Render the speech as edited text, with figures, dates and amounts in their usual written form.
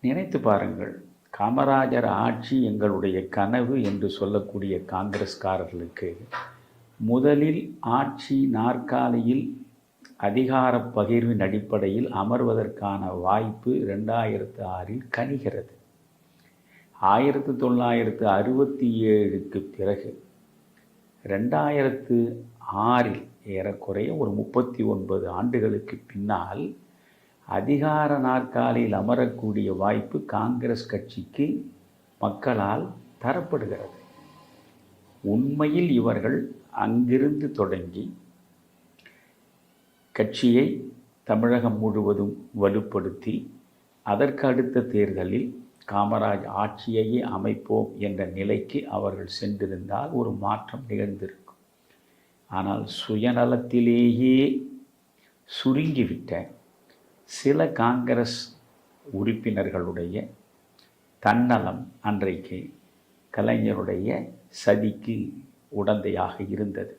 நினைத்து பாருங்கள், காமராஜர் ஆட்சி எங்களுடைய கனவு என்று சொல்லக்கூடிய காங்கிரஸ்காரர்களுக்கு முதலில் ஆட்சி நாற்காலியில் அதிகார பகிர்வின் அடிப்படையில் அமர்வதற்கான வாய்ப்பு 2006 கனிகிறது. 1967 பிறகு 2006 ஏறக்குறைய ஒரு 39 ஆண்டுகளுக்கு பின்னால் அதிகார நாற்காலியில் அமரக்கூடிய வாய்ப்பு காங்கிரஸ் கட்சிக்கு மக்களால் தரப்படுகிறது. உண்மையில் இவர்கள் அங்கிருந்து தொடங்கி கட்சியை தமிழகம் முழுவதும் வலுப்படுத்தி அதற்கு அடுத்த தேர்தலில் காமராஜ் ஆட்சியையே அமைப்போம் என்ற நிலைக்கு அவர்கள் சென்றிருந்தால் ஒரு மாற்றம் நிகழ்ந்திருக்கும். ஆனால் சுயநலத்திலேயே சுருங்கிவிட்ட சில காங்கிரஸ் உறுப்பினர்களுடைய தன்னலம் அன்றைக்கு கலைஞருடைய சதிக்கு உடந்தையாக இருந்தது.